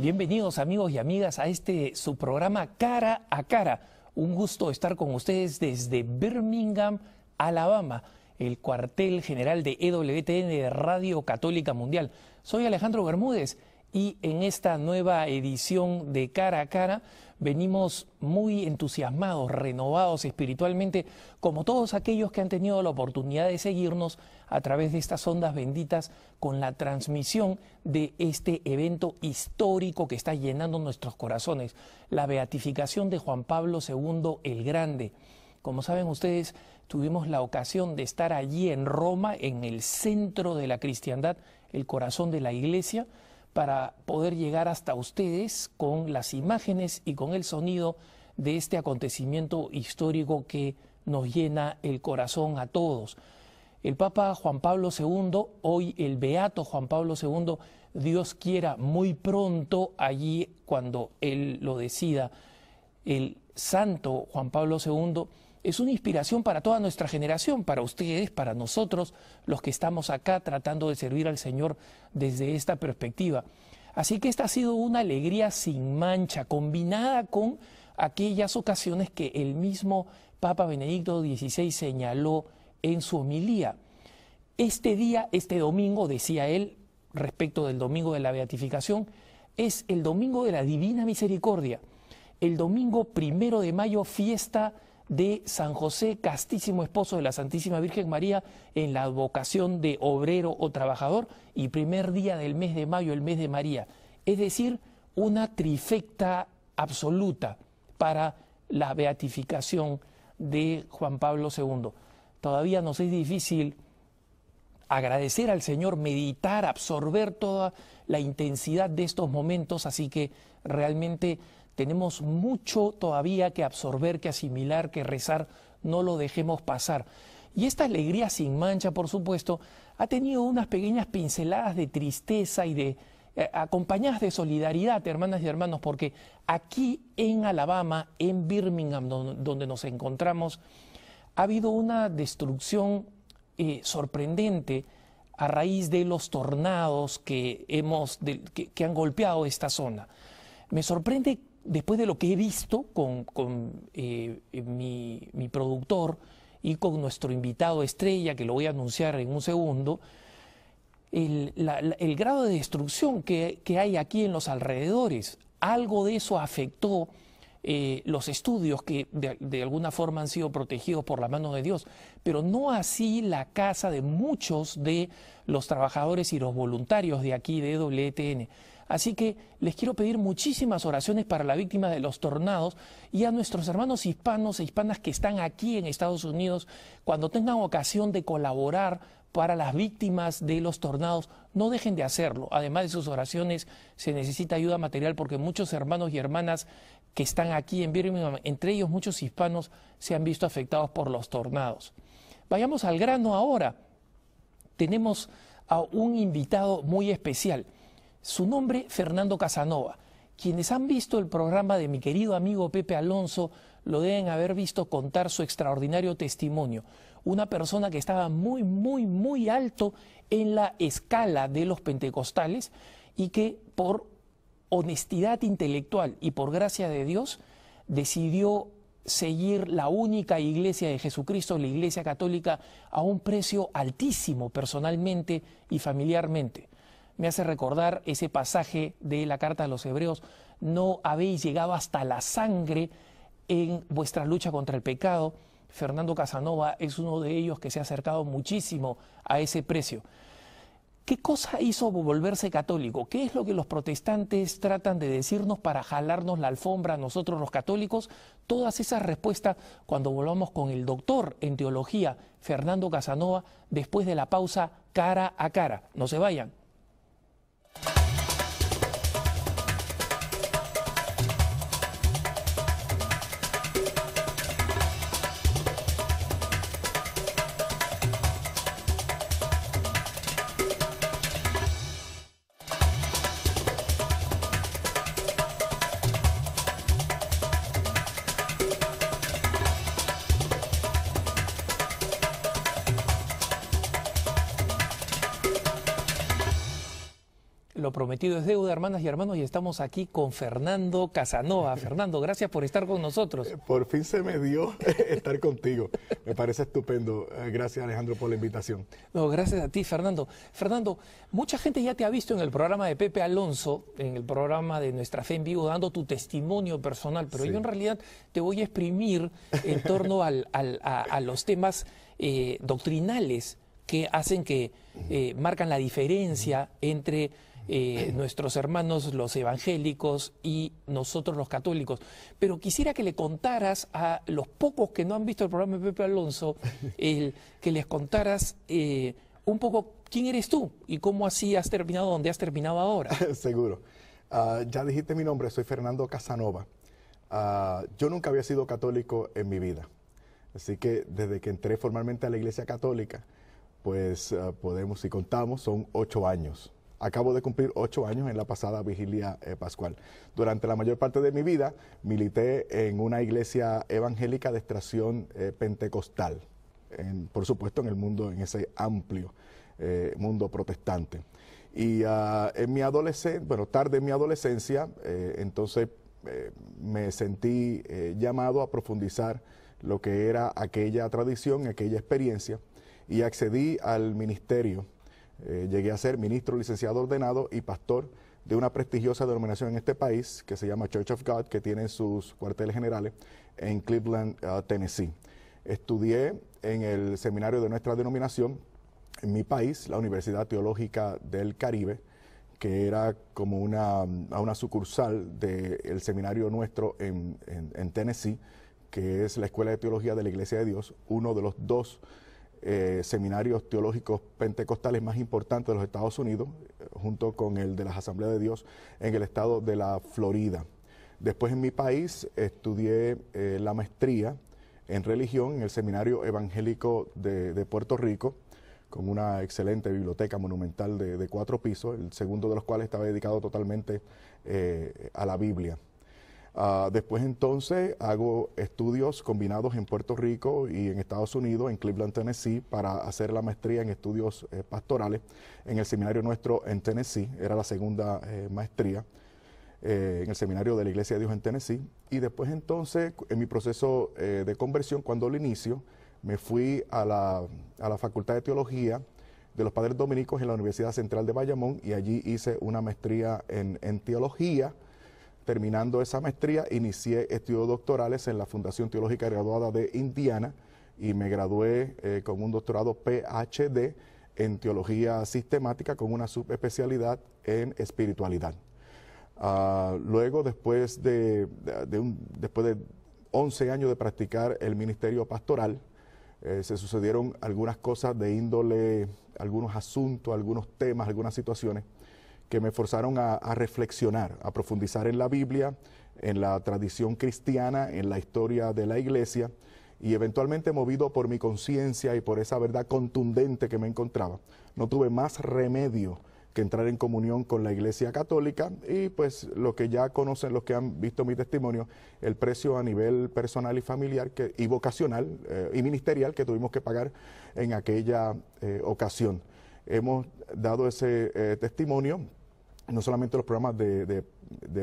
Bienvenidos amigos y amigas a su programa Cara a Cara. Un gusto estar con ustedes desde Birmingham, Alabama, el cuartel general de EWTN de Radio Católica Mundial. Soy Alejandro Bermúdez y en esta nueva edición de Cara a Cara venimos muy entusiasmados, renovados espiritualmente, como todos aquellos que han tenido la oportunidad de seguirnos a través de estas ondas benditas con la transmisión de este evento histórico que está llenando nuestros corazones, la beatificación de Juan Pablo II el Grande. Como saben ustedes, tuvimos la ocasión de estar allí en Roma, en el centro de la cristiandad, el corazón de la iglesia, para poder llegar hasta ustedes con las imágenes y con el sonido de este acontecimiento histórico que nos llena el corazón a todos. El Papa Juan Pablo II, hoy el Beato Juan Pablo II, Dios quiera muy pronto, allí cuando Él lo decida, el Santo Juan Pablo II, es una inspiración para toda nuestra generación, para ustedes, para nosotros, los que estamos acá tratando de servir al Señor desde esta perspectiva. Así que esta ha sido una alegría sin mancha, combinada con aquellas ocasiones que el mismo Papa Benedicto XVI señaló en su homilía. Este día, este domingo, decía él, respecto del domingo de la beatificación, es el domingo de la Divina Misericordia. El domingo 1 de mayo, fiesta de San José, castísimo esposo de la Santísima Virgen María, en la vocación de obrero o trabajador, y primer día del mes de mayo, el mes de María. Es decir, una trifecta absoluta para la beatificación de Juan Pablo II. Todavía nos es difícil agradecer al Señor, meditar, absorber toda la intensidad de estos momentos, así que realmente tenemos mucho todavía que absorber, que asimilar, que rezar, no lo dejemos pasar. Y esta alegría sin mancha, por supuesto, ha tenido unas pequeñas pinceladas de tristeza y de acompañadas de solidaridad, hermanas y hermanos, porque aquí en Alabama, en Birmingham, donde nos encontramos, ha habido una destrucción sorprendente a raíz de los tornados que han golpeado esta zona. Me sorprende, después de lo que he visto con mi productor y con nuestro invitado estrella, que lo voy a anunciar en un segundo, el grado de destrucción que hay aquí en los alrededores. Algo de eso afectó los estudios que de alguna forma han sido protegidos por la mano de Dios, pero no así la casa de muchos de los trabajadores y los voluntarios de aquí de EWTN. Así que les quiero pedir muchísimas oraciones para la víctima de los tornados y a nuestros hermanos hispanos e hispanas que están aquí en Estados Unidos, cuando tengan ocasión de colaborar para las víctimas de los tornados, no dejen de hacerlo. Además de sus oraciones, se necesita ayuda material porque muchos hermanos y hermanas que están aquí en Birmingham, entre ellos muchos hispanos, se han visto afectados por los tornados. Vayamos al grano ahora. Tenemos a un invitado muy especial. Su nombre, Fernando Casanova. Quienes han visto el programa de mi querido amigo Pepe Alonso lo deben haber visto contar su extraordinario testimonio. Una persona que estaba muy, muy, muy alto en la escala de los pentecostales y que por honestidad intelectual y por gracia de Dios decidió seguir la única iglesia de Jesucristo, la Iglesia Católica, a un precio altísimo personalmente y familiarmente. Me hace recordar ese pasaje de la carta a los Hebreos: no habéis llegado hasta la sangre en vuestra lucha contra el pecado. Fernando Casanova es uno de ellos que se ha acercado muchísimo a ese precio. ¿Qué cosa hizo volverse católico? ¿Qué es lo que los protestantes tratan de decirnos para jalarnos la alfombra a nosotros los católicos? Todas esas respuestas cuando volvamos con el doctor en teología, Fernando Casanova, después de la pausa Cara a Cara. No se vayan. lo prometido es deuda, hermanas y hermanos, y estamos aquí con Fernando Casanova. Fernando, gracias por estar con nosotros. Por fin se me dio estar contigo. Me parece estupendo. Gracias, Alejandro, por la invitación. No, gracias a ti, Fernando. Fernando, mucha gente ya te ha visto en el programa de Pepe Alonso, en el programa de Nuestra Fe en Vivo, dando tu testimonio personal, pero Sí. yo en realidad te voy a exprimir en torno a los temas doctrinales que hacen que marcan la diferencia entre nuestros hermanos los evangélicos y nosotros los católicos. Pero quisiera que le contaras a los pocos que no han visto el programa de Pepe Alonso, que les contaras un poco quién eres tú y cómo así has terminado donde has terminado ahora. Seguro. Ya dijiste mi nombre, soy Fernando Casanova. Yo nunca había sido católico en mi vida. Así que desde que entré formalmente a la Iglesia Católica, pues podemos, si contamos, son 8 años. Acabo de cumplir 8 años en la pasada vigilia pascual. Durante la mayor parte de mi vida milité en una iglesia evangélica de extracción pentecostal, por supuesto en el mundo, en ese amplio mundo protestante. Y en mi adolescencia, bueno, tarde en mi adolescencia, entonces me sentí llamado a profundizar lo que era aquella tradición, aquella experiencia, y accedí al ministerio. Llegué a ser ministro licenciado ordenado y pastor de una prestigiosa denominación en este país que se llama Church of God, que tiene sus cuarteles generales en Cleveland, Tennessee. Estudié en el seminario de nuestra denominación en mi país, la Universidad Teológica del Caribe, que era como una sucursal del seminario nuestro en Tennessee, que es la Escuela de Teología de la Iglesia de Dios, uno de los 2 seminarios teológicos pentecostales más importantes de los Estados Unidos, junto con el de las Asambleas de Dios en el estado de la Florida. Después en mi país estudié la maestría en religión en el Seminario Evangélico de Puerto Rico, con una excelente biblioteca monumental de 4 pisos, el segundo de los cuales estaba dedicado totalmente a la Biblia. Después entonces hago estudios combinados en Puerto Rico y en Estados Unidos, en Cleveland, Tennessee, para hacer la maestría en estudios pastorales en el seminario nuestro en Tennessee. Era la segunda maestría en el seminario de la Iglesia de Dios en Tennessee. Y después entonces, en mi proceso de conversión, cuando lo inicio, me fui a la Facultad de Teología de los Padres Dominicos en la Universidad Central de Bayamón, y allí hice una maestría en teología. Terminando esa maestría, inicié estudios doctorales en la Fundación Teológica Graduada de Indiana y me gradué con un doctorado PhD en Teología Sistemática con una subespecialidad en espiritualidad. Luego, después de 11 años de practicar el ministerio pastoral, se sucedieron algunas cosas de índole, algunos asuntos, algunos temas, algunas situaciones que me forzaron a reflexionar, a profundizar en la Biblia, en la tradición cristiana, en la historia de la iglesia, y eventualmente, movido por mi conciencia y por esa verdad contundente que me encontraba, no tuve más remedio que entrar en comunión con la Iglesia Católica y pues lo que ya conocen, los que han visto mi testimonio, el precio a nivel personal y familiar y vocacional y ministerial que tuvimos que pagar en aquella ocasión. Hemos dado ese testimonio no solamente en los programas de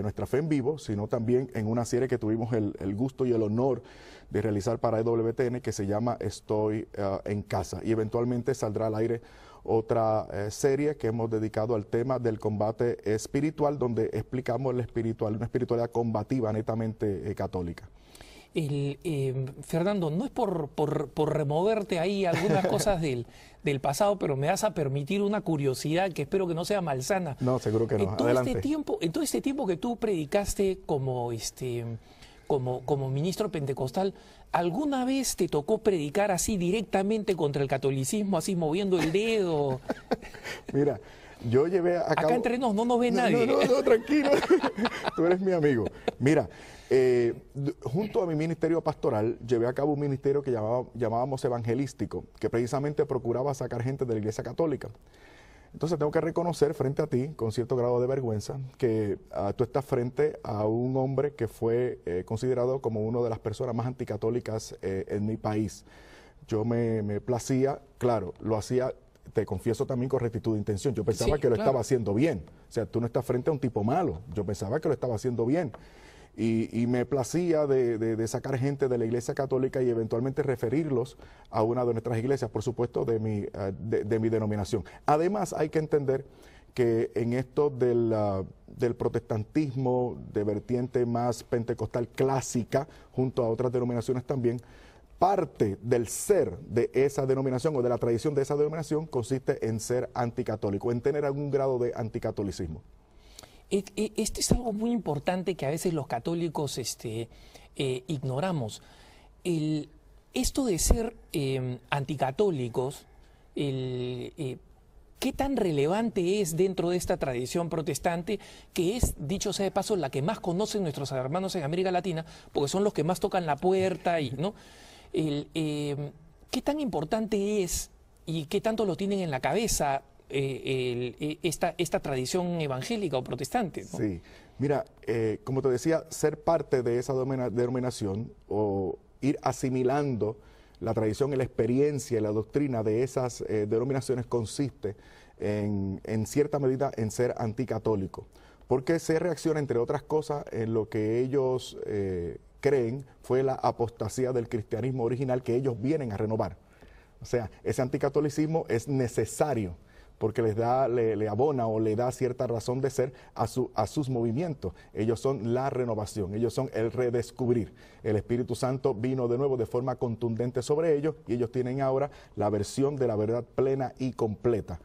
Nuestra Fe en Vivo, sino también en una serie que tuvimos el gusto y el honor de realizar para EWTN, que se llama Estoy en Casa, y eventualmente saldrá al aire otra serie que hemos dedicado al tema del combate espiritual, donde explicamos una espiritualidad combativa netamente católica. Fernando, no es por removerte ahí algunas cosas del pasado, pero me vas a permitir una curiosidad que espero que no sea malsana. No, seguro que no. Adelante. En todo este tiempo que tú predicaste como ministro pentecostal, ¿alguna vez te tocó predicar así directamente contra el catolicismo, así moviendo el dedo? Mira, yo llevé a cabo... Acá entre nos no nos ve nadie. No, tranquilo. Tú eres mi amigo. Mira, junto a mi ministerio pastoral, llevé a cabo un ministerio que llamábamos evangelístico, que precisamente procuraba sacar gente de la Iglesia Católica. Entonces tengo que reconocer frente a ti, con cierto grado de vergüenza, que tú estás frente a un hombre que fue considerado como una de las personas más anticatólicas en mi país. Yo me placía, claro, lo hacía te confieso también con rectitud de intención. Yo pensaba Sí, que lo claro. estaba haciendo bien. O sea, tú no estás frente a un tipo malo. Yo pensaba que lo estaba haciendo bien. Y me placía de sacar gente de la Iglesia Católica y eventualmente referirlos a una de nuestras iglesias, por supuesto, de mi denominación. Además, hay que entender que en esto del protestantismo de vertiente más pentecostal clásica, junto a otras denominaciones también, parte del ser de esa denominación o de la tradición de esa denominación consiste en ser anticatólico, en tener algún grado de anticatolicismo. Este es algo muy importante que a veces los católicos ignoramos. Esto de ser anticatólicos, ¿qué tan relevante es dentro de esta tradición protestante, que es, dicho sea de paso, la que más conocen nuestros hermanos en América Latina, porque son los que más tocan la puerta, y ¿no? ¿Qué tan importante es y qué tanto lo tienen en la cabeza esta tradición evangélica o protestante, ¿no? Sí, mira, como te decía, ser parte de esa denominación o ir asimilando la tradición y la experiencia y la doctrina de esas denominaciones consiste en cierta medida en ser anticatólico, porque se reacciona, entre otras cosas, en lo que ellos creen fue la apostasía del cristianismo original que ellos vienen a renovar. O sea, ese anticatolicismo es necesario porque le abona o le da cierta razón de ser a sus movimientos. Ellos son la renovación, ellos son el redescubrir. El Espíritu Santo vino de nuevo de forma contundente sobre ellos y ellos tienen ahora la versión de la verdad plena y completa,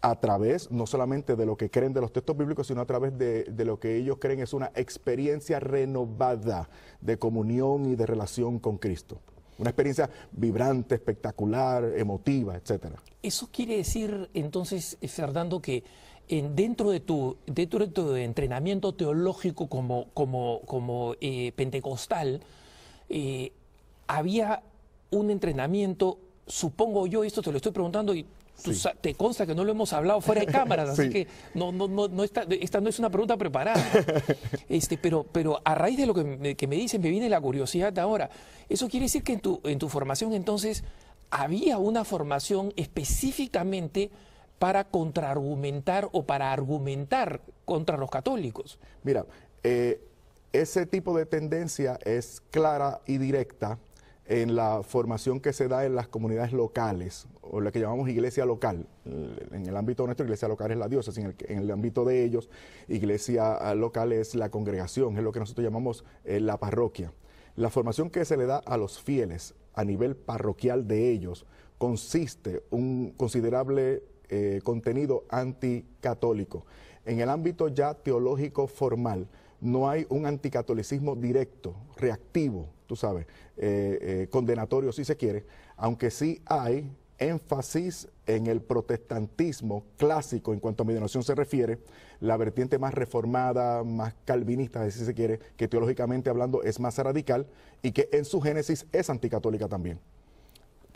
a través no solamente de lo que creen de los textos bíblicos, sino a través de lo que ellos creen es una experiencia renovada de comunión y de relación con Cristo. Una experiencia vibrante, espectacular, emotiva, etcétera. Eso quiere decir, entonces, Fernando, que dentro de tu entrenamiento teológico como pentecostal, había un entrenamiento, supongo yo, esto te lo estoy preguntando y Sí. te consta que no lo hemos hablado fuera de cámaras, así Sí. que esta no es una pregunta preparada. Pero a raíz de lo que me dicen, me viene la curiosidad ahora. Eso quiere decir que en tu formación entonces había una formación específicamente para contraargumentar o para argumentar contra los católicos. Mira, ese tipo de tendencia es clara y directa en la formación que se da en las comunidades locales, o la que llamamos iglesia local. En el ámbito nuestro, iglesia local es la diócesis, en el ámbito de ellos, iglesia local es la congregación, es lo que nosotros llamamos la parroquia. La formación que se le da a los fieles a nivel parroquial de ellos consiste un considerable contenido anticatólico. En el ámbito ya teológico formal, no hay un anticatolicismo directo, reactivo, tú sabes, condenatorio si se quiere, aunque sí hay énfasis en el protestantismo clásico en cuanto a mi denominación se refiere, la vertiente más reformada, más calvinista, si se quiere, que teológicamente hablando es más radical y que en su génesis es anticatólica también.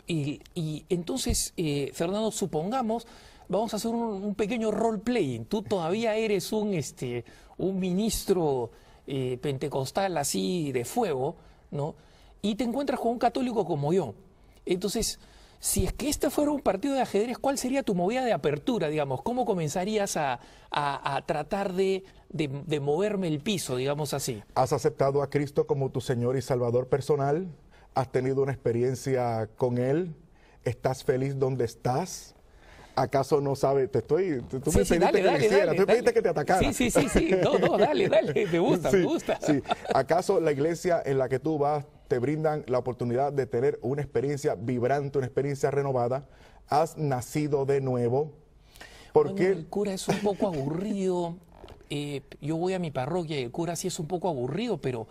Y entonces, Fernando, supongamos, vamos a hacer un pequeño role-playing. Tú todavía eres un ministro pentecostal así de fuego, ¿no? Y te encuentras con un católico como yo. Entonces, si es que este fuera un partido de ajedrez, ¿cuál sería tu movida de apertura, digamos? ¿Cómo comenzarías a tratar de moverme el piso, digamos así? ¿Has aceptado a Cristo como tu Señor y Salvador personal? ¿Has tenido una experiencia con Él? ¿Estás feliz donde estás? ¿Acaso no sabes? Tú me pediste dale, que lo hiciera, tú me pediste que te atacara. Sí. No, dale, me gusta, Sí, me gusta. sí. ¿Acaso la iglesia en la que tú vas te brindan la oportunidad de tener una experiencia vibrante, una experiencia renovada? ¿Has nacido de nuevo? Porque Bueno, el cura es un poco aburrido. Yo voy a mi parroquia y el cura sí es un poco aburrido, pero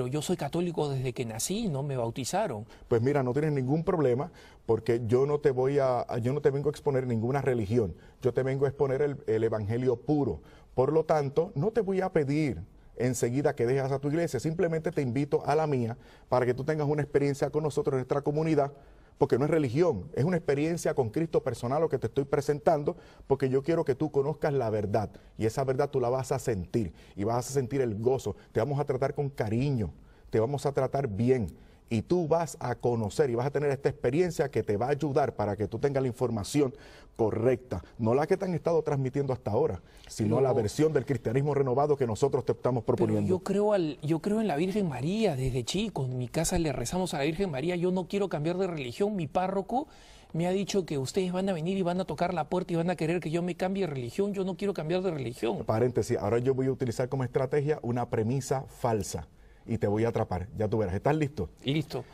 yo soy católico desde que nací, no me bautizaron. pues mira, no tienes ningún problema porque yo no te vengo a exponer ninguna religión, yo te vengo a exponer el evangelio puro. Por lo tanto, no te voy a pedir enseguida que dejes a tu iglesia, simplemente te invito a la mía para que tú tengas una experiencia con nosotros en nuestra comunidad, porque no es religión, es una experiencia con Cristo personal lo que te estoy presentando, porque yo quiero que tú conozcas la verdad y esa verdad tú la vas a sentir y vas a sentir el gozo, te vamos a tratar con cariño, te vamos a tratar bien y tú vas a conocer y vas a tener esta experiencia que te va a ayudar para que tú tengas la información correcta, no la que te han estado transmitiendo hasta ahora, sino la versión del cristianismo renovado que nosotros te estamos proponiendo. Yo creo en la Virgen María desde chico, en mi casa le rezamos a la Virgen María, yo no quiero cambiar de religión, mi párroco me ha dicho que ustedes van a venir y van a tocar la puerta y van a querer que yo me cambie de religión, yo no quiero cambiar de religión. Paréntesis, ahora yo voy a utilizar como estrategia una premisa falsa y te voy a atrapar, ya tú verás, ¿estás listo? Listo.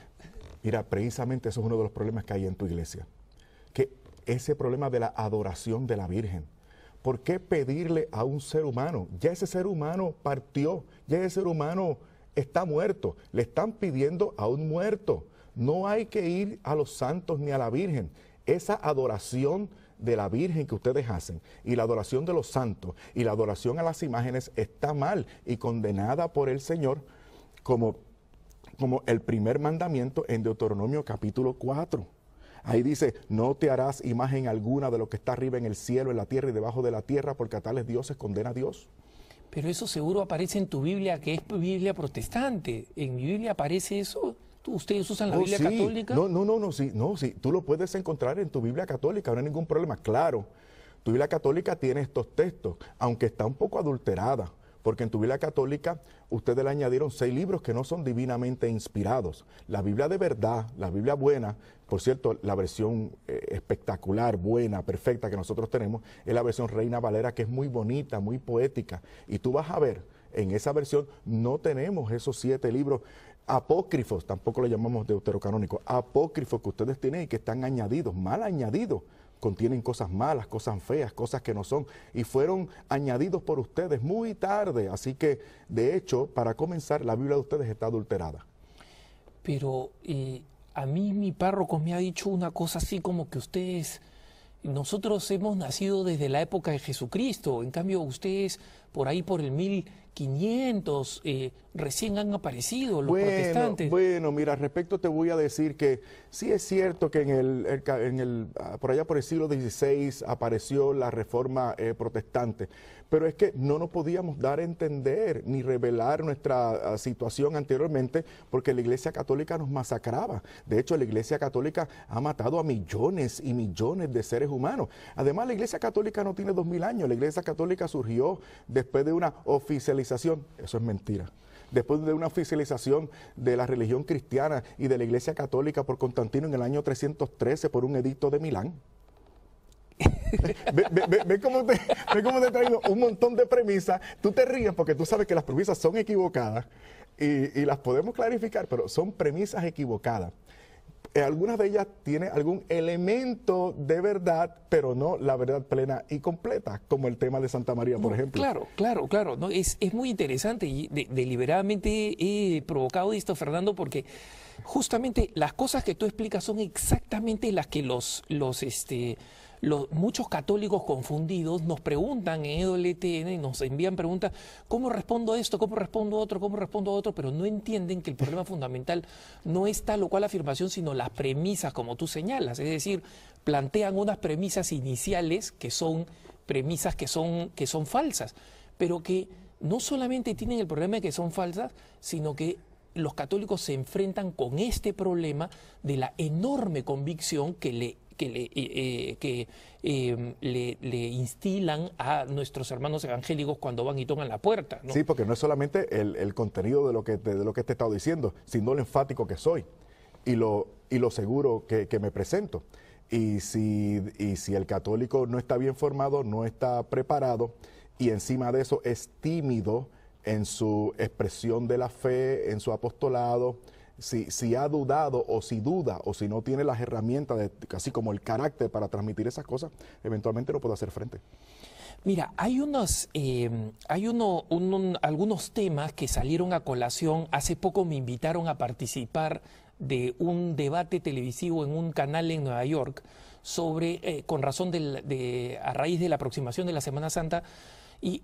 Mira, precisamente eso es uno de los problemas que hay en tu iglesia, que ese problema de la adoración de la Virgen. ¿Por qué pedirle a un ser humano? Ya ese ser humano partió, ya ese ser humano está muerto, le están pidiendo a un muerto. No hay que ir a los santos ni a la Virgen. Esa adoración de la Virgen que ustedes hacen y la adoración de los santos y la adoración a las imágenes está mal y condenada por el Señor como el primer mandamiento en Deuteronomio capítulo 4. Ahí dice, no te harás imagen alguna de lo que está arriba en el cielo, en la tierra y debajo de la tierra, porque a tales dioses condena a Dios. Pero eso seguro aparece en tu Biblia, que es Biblia protestante. ¿En mi Biblia aparece eso? ¿Ustedes usan la Biblia católica? Sí, tú lo puedes encontrar en tu Biblia católica, no hay ningún problema. Claro, tu Biblia católica tiene estos textos, aunque está un poco adulterada, porque en tu Biblia católica ustedes le añadieron 6 libros que no son divinamente inspirados. La Biblia de verdad, la Biblia buena, por cierto, la versión espectacular, buena, perfecta que nosotros tenemos, es la versión Reina Valera, que es muy bonita, muy poética. Y tú vas a ver, en esa versión no tenemos esos 7 libros apócrifos, tampoco le llamamos deuterocanónicos, apócrifos que ustedes tienen y que están añadidos, mal añadidos. Contienen cosas malas, cosas feas, cosas que no son, y fueron añadidos por ustedes muy tarde. Así que, de hecho, para comenzar, la Biblia de ustedes está adulterada. Pero a mí mi párroco me ha dicho una cosa así como que nosotros hemos nacido desde la época de Jesucristo, en cambio ustedes por ahí por el 1500 recién han aparecido los protestantes. Bueno, mira, respecto te voy a decir que sí es cierto que por allá por el siglo XVI apareció la Reforma protestante, pero es que no nos podíamos dar a entender ni revelar nuestra situación anteriormente porque la Iglesia Católica nos masacraba. De hecho, la Iglesia Católica ha matado a millones y millones de seres humanos. Además, la Iglesia Católica no tiene 2000 años. La Iglesia Católica surgió después de una oficialización. Eso es mentira. Después de una oficialización de la religión cristiana y de la Iglesia Católica por Constantino en el año 313 por un edicto de Milán. Ve cómo te traigo un montón de premisas. Tú te ríes porque tú sabes que las premisas son equivocadas y las podemos clarificar, pero son premisas equivocadas. Algunas de ellas tienen algún elemento de verdad, pero no la verdad plena y completa, como el tema de Santa María, por ejemplo. Claro. ¿No? Es muy interesante y deliberadamente he provocado esto, Fernando, porque justamente las cosas que tú explicas son exactamente las que muchos católicos confundidos nos preguntan en EWTN y nos envían preguntas, ¿cómo respondo a esto? ¿Cómo respondo a otro? ¿Cómo respondo a otro? Pero no entienden que el problema fundamental no es tal o cual afirmación, sino las premisas, como tú señalas. Es decir, plantean unas premisas iniciales que son premisas que son falsas, pero que no solamente tienen el problema de que son falsas, sino que los católicos se enfrentan con este problema de la enorme convicción que le instilan a nuestros hermanos evangélicos cuando van y tocan la puerta, ¿no? Sí, porque no es solamente el contenido de lo que te he estado diciendo, sino lo enfático que soy y lo seguro que me presento. Y si el católico no está bien formado, no está preparado y encima de eso es tímido en su expresión de la fe, en su apostolado, si ha dudado o si duda o si no tiene las herramientas, así como el carácter para transmitir esas cosas, eventualmente no puede hacer frente. Mira, hay algunos temas que salieron a colación. Hace poco me invitaron a participar de un debate televisivo en un canal en Nueva York sobre, con razón a raíz de la aproximación de la Semana Santa, y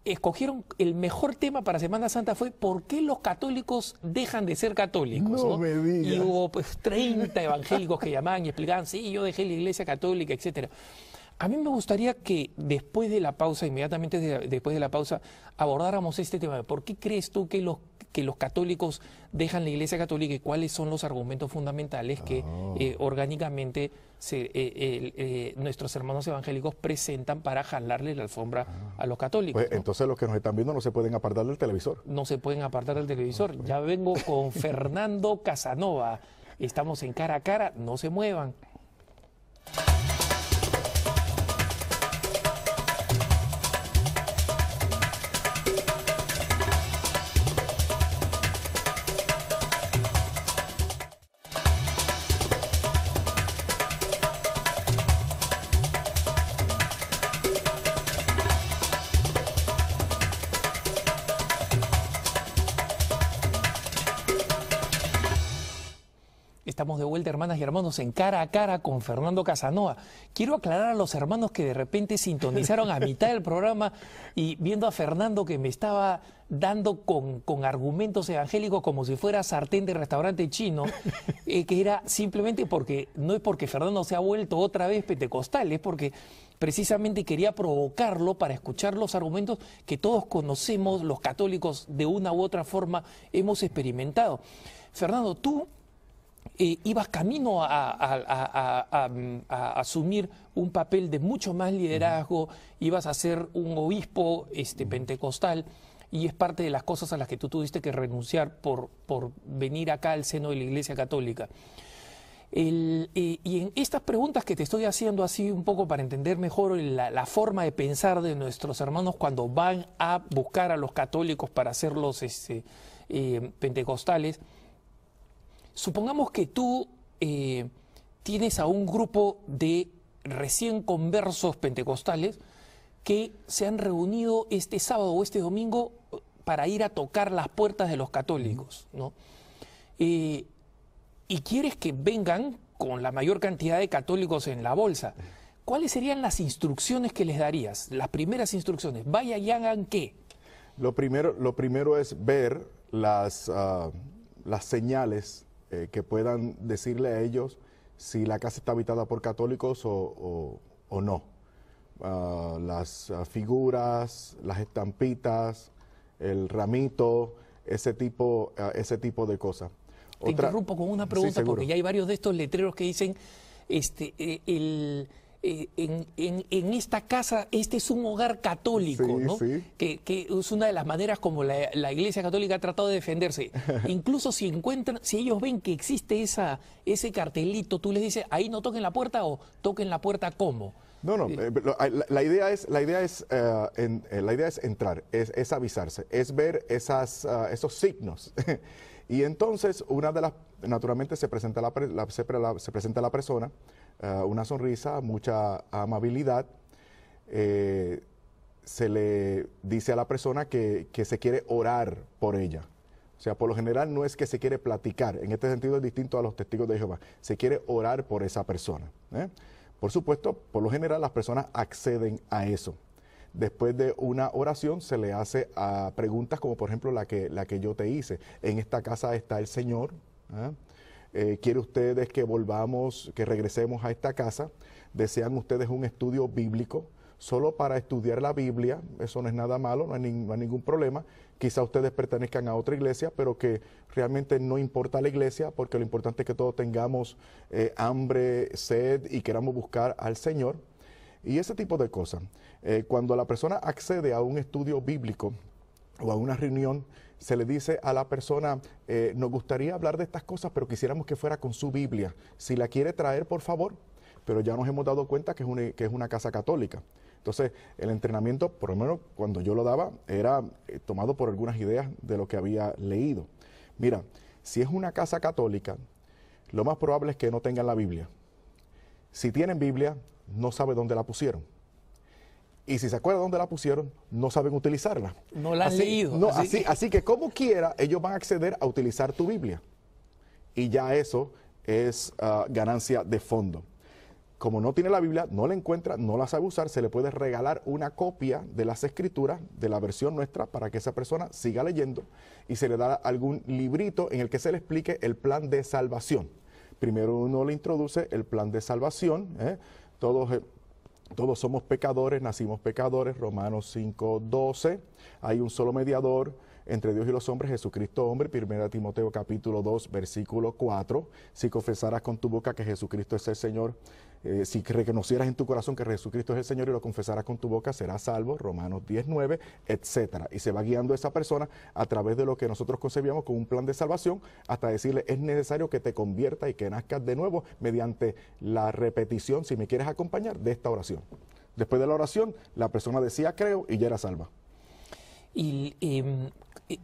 escogieron el mejor tema para Semana Santa fue ¿por qué los católicos dejan de ser católicos? No me digas. Y hubo pues 30 evangélicos que llamaban y explicaban, sí, yo dejé la Iglesia Católica, etcétera. A mí me gustaría que después de la pausa, inmediatamente después de la pausa, abordáramos este tema. ¿Por qué crees tú que que los católicos dejan la Iglesia Católica y cuáles son los argumentos fundamentales que orgánicamente nuestros hermanos evangélicos presentan para jalarle la alfombra a los católicos. Pues, entonces los que nos están viendo no se pueden apartar del televisor. No se pueden apartar del televisor. Ya vengo con Fernando Casanova. Estamos en Cara a Cara, no se muevan. Estamos de vuelta, hermanas y hermanos, en Cara a Cara con Fernando Casanova. Quiero aclarar a los hermanos que de repente sintonizaron a mitad del programa y viendo a Fernando que me estaba dando con argumentos evangélicos como si fuera sartén de restaurante chino, que era simplemente porque, no es porque Fernando se ha vuelto otra vez pentecostal, es porque precisamente quería provocarlo para escuchar los argumentos que todos conocemos, los católicos de una u otra forma hemos experimentado. Fernando, tú ibas camino a asumir un papel de mucho más liderazgo, ibas a ser un obispo pentecostal, y es parte de las cosas a las que tú tuviste que renunciar por venir acá al seno de la Iglesia Católica. Y en estas preguntas que te estoy haciendo así un poco para entender mejor la forma de pensar de nuestros hermanos cuando van a buscar a los católicos para hacerlos pentecostales, supongamos que tú tienes a un grupo de recién conversos pentecostales que se han reunido este sábado o este domingo para ir a tocar las puertas de los católicos, ¿no? Y quieres que vengan con la mayor cantidad de católicos en la bolsa. ¿Cuáles serían las instrucciones que les darías? Las primeras instrucciones. Vaya y hagan ¿qué? Lo primero es ver las señales que puedan decirle a ellos si la casa está habitada por católicos o no. Las figuras, las estampitas, el ramito, ese tipo de cosas. Te interrumpo con una pregunta, sí, porque ya hay varios de estos letreros que dicen en esta casa, este es un hogar católico, sí, ¿no? Sí. Que es una de las maneras como la Iglesia Católica ha tratado de defenderse. Incluso si ellos ven que existe ese cartelito, tú les dices, ahí no toquen la puerta, o toquen la puerta ¿cómo? No, la idea es entrar, es avisarse, es ver esos signos. Y entonces, naturalmente se presenta la persona, una sonrisa, mucha amabilidad. Se le dice a la persona que se quiere orar por ella. O sea, por lo general no es que se quiere platicar, en este sentido es distinto a los testigos de Jehová, se quiere orar por esa persona. Por supuesto, por lo general las personas acceden a eso. Después de una oración se le hace preguntas como por ejemplo la que yo te hice. En esta casa está el Señor. ¿Quiere ustedes que que regresemos a esta casa? ¿Desean ustedes un estudio bíblico? Solo para estudiar la Biblia, eso no es nada malo, no hay ningún problema. Quizá ustedes pertenezcan a otra iglesia, pero que realmente no importa la iglesia, porque lo importante es que todos tengamos hambre, sed y queramos buscar al Señor. Y ese tipo de cosas. Cuando la persona accede a un estudio bíblico o a una reunión, se le dice a la persona, nos gustaría hablar de estas cosas, pero quisiéramos que fuera con su Biblia. Si la quiere traer, por favor. Pero ya nos hemos dado cuenta que es una casa católica. Entonces, el entrenamiento, por lo menos cuando yo lo daba, era tomado por algunas ideas de lo que había leído. Mira, si es una casa católica, lo más probable es que no tengan la Biblia. Si tienen Biblia, no sabe dónde la pusieron. Y si se acuerdan dónde la pusieron, no saben utilizarla. No la han leído. No, así que como quiera, ellos van a acceder a utilizar tu Biblia. Y ya eso es ganancia de fondo. Como no tiene la Biblia, no la encuentra, no la sabe usar, se le puede regalar una copia de las Escrituras, de la versión nuestra, para que esa persona siga leyendo, y se le da algún librito en el que se le explique el plan de salvación. Primero uno le introduce el plan de salvación. Todos somos pecadores, nacimos pecadores, Romanos 5:12, hay un solo mediador entre Dios y los hombres, Jesucristo hombre, 1 Timoteo capítulo 2, versículo 4. Si confesaras con tu boca que Jesucristo es el Señor, si reconocieras en tu corazón que Jesucristo es el Señor y lo confesaras con tu boca, serás salvo, Romanos 10, 9, etcétera. Y se va guiando esa persona a través de lo que nosotros concebíamos como un plan de salvación, hasta decirle, es necesario que te conviertas y que nazcas de nuevo mediante la repetición, si me quieres acompañar, de esta oración. Después de la oración, la persona decía creo y ya era salva. Y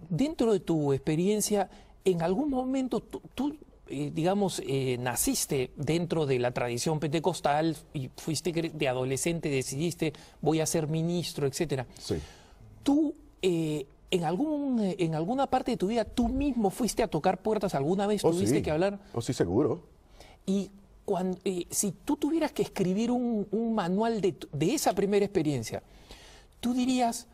dentro de tu experiencia, en algún momento tú digamos, naciste dentro de la tradición pentecostal y fuiste de adolescente, decidiste voy a ser ministro, etcétera. Sí. Tú, en alguna parte de tu vida, tú mismo fuiste a tocar puertas, ¿alguna vez tuviste que hablar? Sí, seguro. Y si tú tuvieras que escribir un manual de esa primera experiencia, tú dirías,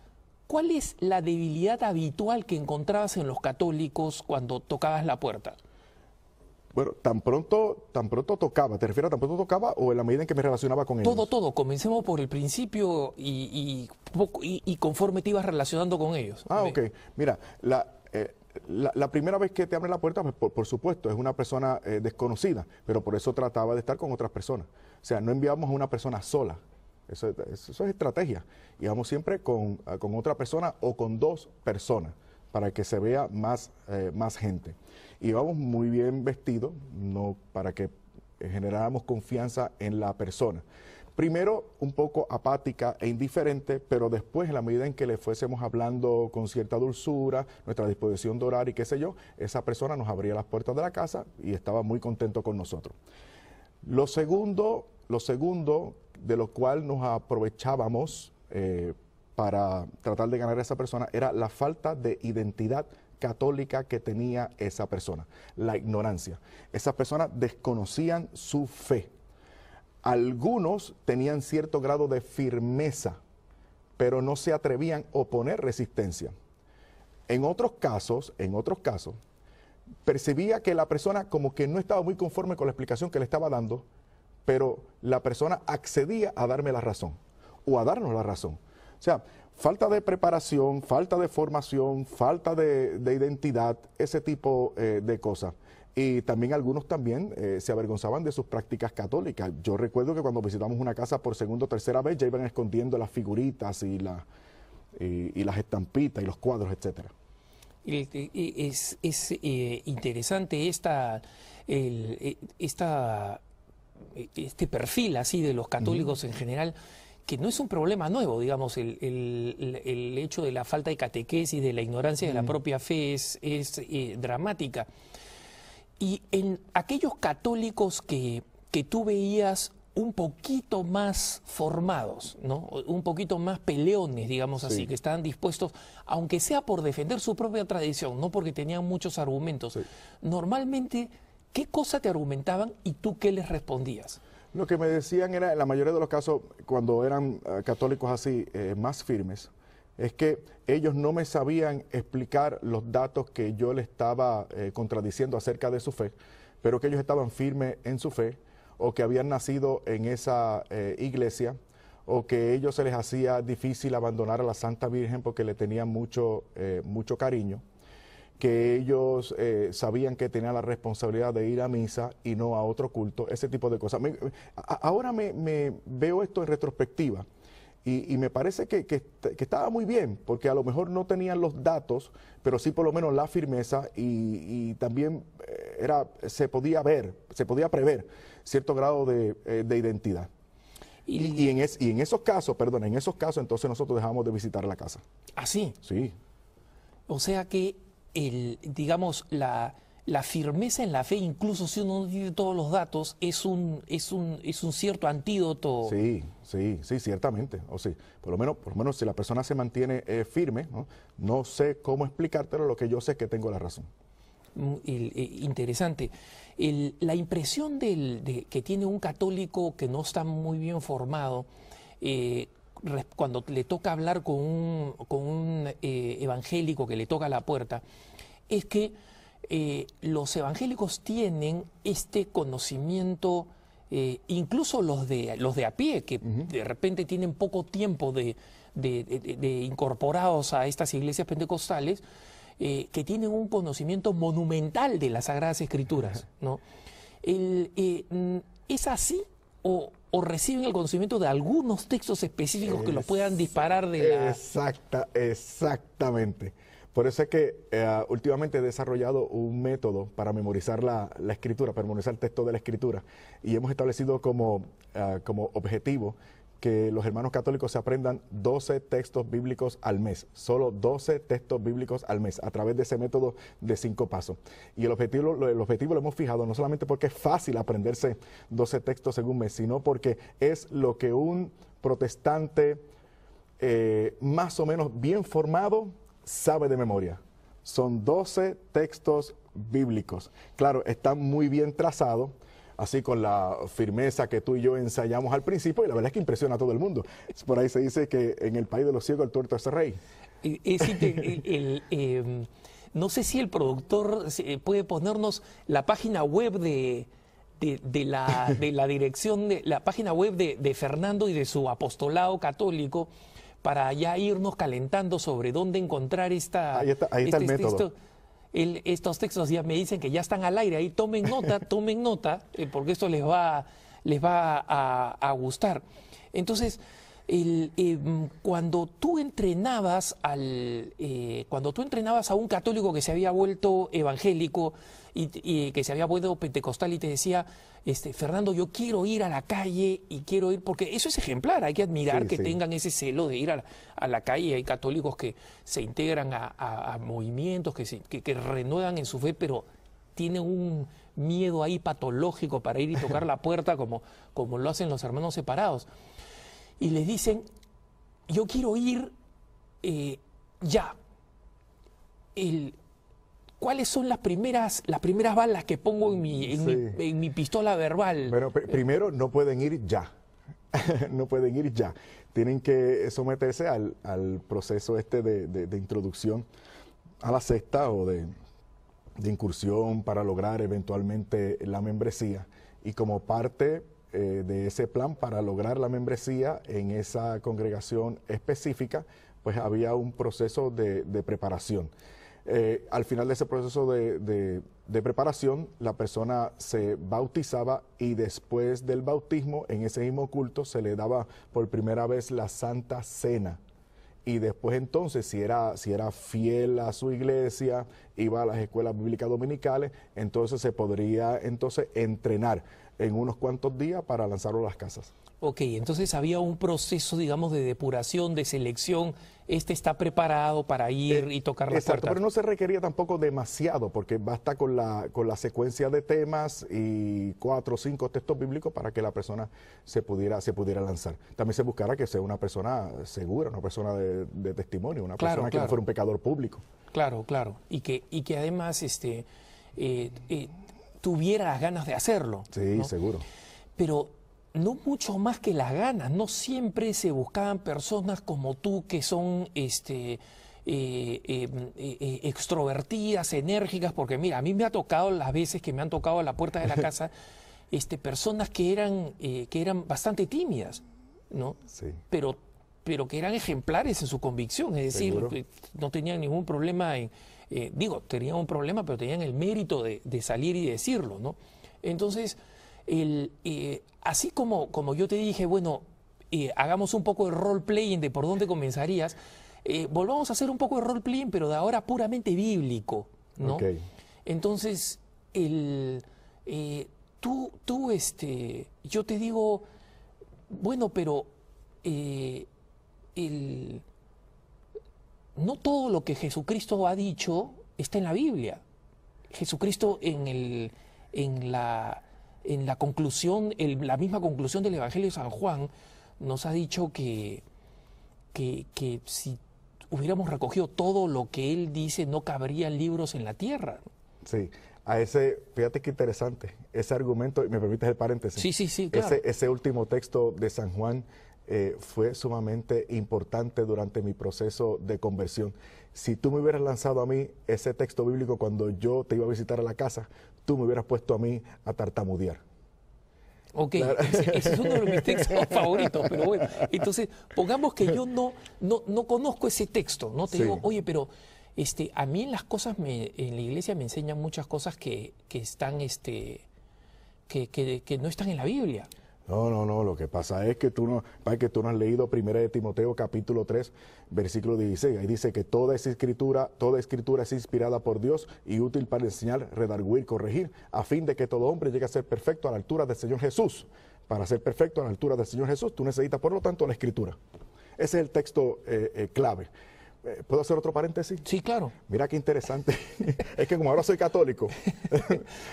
¿cuál es la debilidad habitual que encontrabas en los católicos cuando tocabas la puerta? Bueno, tan pronto tocaba, ¿te refieres a tan pronto tocaba o en la medida en que me relacionaba con ellos? Todo. Comencemos por el principio y conforme te ibas relacionando con ellos. Ok. Mira, la primera vez que te abre la puerta, pues, por supuesto, es una persona desconocida, pero por eso trataba de estar con otras personas. O sea, no enviamos a una persona sola. Eso es estrategia. Íbamos siempre con otra persona o con dos personas para que se vea más gente. Y íbamos muy bien vestidos, no para que generáramos confianza en la persona. Primero, un poco apática e indiferente, pero después, en la medida en que le fuésemos hablando con cierta dulzura, nuestra disposición de orar y qué sé yo, esa persona nos abría las puertas de la casa y estaba muy contento con nosotros. Lo segundo de lo cual nos aprovechábamos para tratar de ganar a esa persona era la falta de identidad católica que tenía esa persona, la ignorancia. Esas personas desconocían su fe. Algunos tenían cierto grado de firmeza, pero no se atrevían a oponer resistencia. En otros casos, percibía que la persona como que no estaba muy conforme con la explicación que le estaba dando, pero la persona accedía a darme la razón o a darnos la razón. O sea, falta de preparación, falta de formación, falta de identidad, ese tipo de cosas. Y también algunos se avergonzaban de sus prácticas católicas. Yo recuerdo que cuando visitamos una casa por segunda o tercera vez ya iban escondiendo las figuritas y las estampitas y los cuadros, etcétera. Es interesante este perfil así de los católicos en general, que no es un problema nuevo, digamos, el hecho de la falta de catequesis, de la ignorancia de la propia fe es dramática. Y en aquellos católicos que tú veías un poquito más formados, ¿no? Un poquito más peleones, digamos así, que estaban dispuestos, aunque sea por defender su propia tradición, no porque tenían muchos argumentos, normalmente, ¿qué cosa te argumentaban y tú qué les respondías? Lo que me decían era, en la mayoría de los casos, cuando eran católicos así, más firmes, es que ellos no me sabían explicar los datos que yo les estaba contradiciendo acerca de su fe, pero que ellos estaban firmes en su fe, o que habían nacido en esa iglesia, o que a ellos se les hacía difícil abandonar a la Santa Virgen porque le tenían mucho cariño, que ellos sabían que tenían la responsabilidad de ir a misa y no a otro culto, ese tipo de cosas. Ahora me veo esto en retrospectiva y me parece que estaba muy bien, porque a lo mejor no tenían los datos, pero sí por lo menos la firmeza y también se podía prever cierto grado de identidad. Y en esos casos, entonces nosotros dejamos de visitar la casa. ¿Ah, sí? Sí. O sea que digamos, la firmeza en la fe, incluso si uno no tiene todos los datos, es un cierto antídoto. Sí, ciertamente. O sí, por lo menos si la persona se mantiene firme, no sé cómo explicártelo, lo que yo sé es que tengo la razón. Interesante. La impresión que tiene un católico que no está muy bien formado, cuando le toca hablar con un evangélico que le toca la puerta, es que los evangélicos tienen este conocimiento, incluso los de a pie, que de repente tienen poco tiempo de incorporados a estas iglesias pentecostales, que tienen un conocimiento monumental de las Sagradas Escrituras, ¿no? ¿Es así o reciben el conocimiento de algunos textos específicos que los puedan disparar de la... Exactamente. Por eso es que últimamente he desarrollado un método para memorizar la escritura, para memorizar el texto de la escritura. Y hemos establecido como objetivo que los hermanos católicos se aprendan 12 textos bíblicos al mes, solo 12 textos bíblicos al mes, a través de ese método de 5 pasos. Y el objetivo lo hemos fijado no solamente porque es fácil aprenderse 12 textos en un mes, sino porque es lo que un protestante más o menos bien formado sabe de memoria. Son 12 textos bíblicos. Claro, están muy bien trazados, así con la firmeza que tú y yo ensayamos al principio, y la verdad es que impresiona a todo el mundo. Por ahí se dice que en el país de los ciegos el tuerto es rey. No sé si el productor puede ponernos la página web de la dirección, la página web de Fernando y de su apostolado católico, para ya irnos calentando sobre dónde encontrar ahí está el método. Estos textos ya me dicen que ya están al aire, ahí tomen nota, porque esto les va a gustar. Entonces, cuando tú entrenabas a un católico que se había vuelto evangélico y que se había vuelto pentecostal y te decía, Fernando, yo quiero ir a la calle y quiero ir, porque eso es ejemplar, hay que admirar que tengan ese celo de ir a la calle. Hay católicos que se integran a movimientos, que renuevan en su fe, pero tienen un miedo ahí patológico para ir y tocar la puerta como lo hacen los hermanos separados. Y les dicen, yo quiero ir ya. ¿Cuáles son las primeras balas que pongo en mi pistola verbal? Bueno, primero no pueden ir ya. No pueden ir ya. Tienen que someterse al proceso de introducción a la secta o de incursión para lograr eventualmente la membresía. Y como parte de ese plan para lograr la membresía en esa congregación específica, pues había un proceso de preparación. Al final de ese proceso de preparación, la persona se bautizaba y después del bautismo, en ese mismo culto, se le daba por primera vez la Santa Cena. Y después entonces, si era fiel a su iglesia, iba a las escuelas bíblicas dominicales, entonces se podría entrenar en unos cuantos días para lanzarlo a las casas. Ok, entonces había un proceso, digamos, de depuración, de selección. Está preparado para ir y tocar la puerta. Pero no se requería tampoco demasiado, porque basta con la secuencia de temas y 4 o 5 textos bíblicos para que la persona se pudiera lanzar. También se buscara que sea una persona segura, una persona de testimonio, una persona que no fuera un pecador público. Claro. Y que además tuviera las ganas de hacerlo. Sí, ¿no? seguro. Pero no mucho más que las ganas, no siempre se buscaban personas como tú que son extrovertidas, enérgicas, porque mira, a mí me ha tocado las veces que me han tocado a la puerta de la casa personas que eran bastante tímidas, ¿no? Sí. Pero que eran ejemplares en su convicción, es decir, no tenían ningún problema tenían un problema, pero tenían el mérito de salir y decirlo, ¿no? Entonces, así como yo te dije, bueno, hagamos un poco de role-playing de por dónde comenzarías, volvamos a hacer un poco de role-playing, pero de ahora puramente bíblico, ¿no? Okay. Entonces, yo te digo, bueno, pero no todo lo que Jesucristo ha dicho está en la Biblia. Jesucristo en la conclusión, la misma conclusión del Evangelio de San Juan, nos ha dicho que si hubiéramos recogido todo lo que él dice, no cabrían libros en la tierra. Sí, fíjate qué interesante, ese argumento, y me permites el paréntesis. Sí, claro. Ese último texto de San Juan fue sumamente importante durante mi proceso de conversión. Si tú me hubieras lanzado a mí ese texto bíblico cuando yo te iba a visitar a la casa, tú me hubieras puesto a mí a tartamudear. Ok, claro. ese es uno de mis textos favoritos, pero bueno, entonces pongamos que yo no conozco ese texto, ¿no? Te digo, oye, pero A mí en las cosas, en la iglesia me enseñan muchas cosas que están, que no están en la Biblia. No, lo que pasa es que tú no has leído 1 de Timoteo capítulo 3, versículo 16. Ahí dice que toda escritura es inspirada por Dios y útil para enseñar, redarguir, corregir, a fin de que todo hombre llegue a ser perfecto a la altura del Señor Jesús. Para ser perfecto a la altura del Señor Jesús, tú necesitas, por lo tanto, la escritura. Ese es el texto clave. ¿Puedo hacer otro paréntesis? Sí, claro. Mira qué interesante. Es que como ahora soy católico.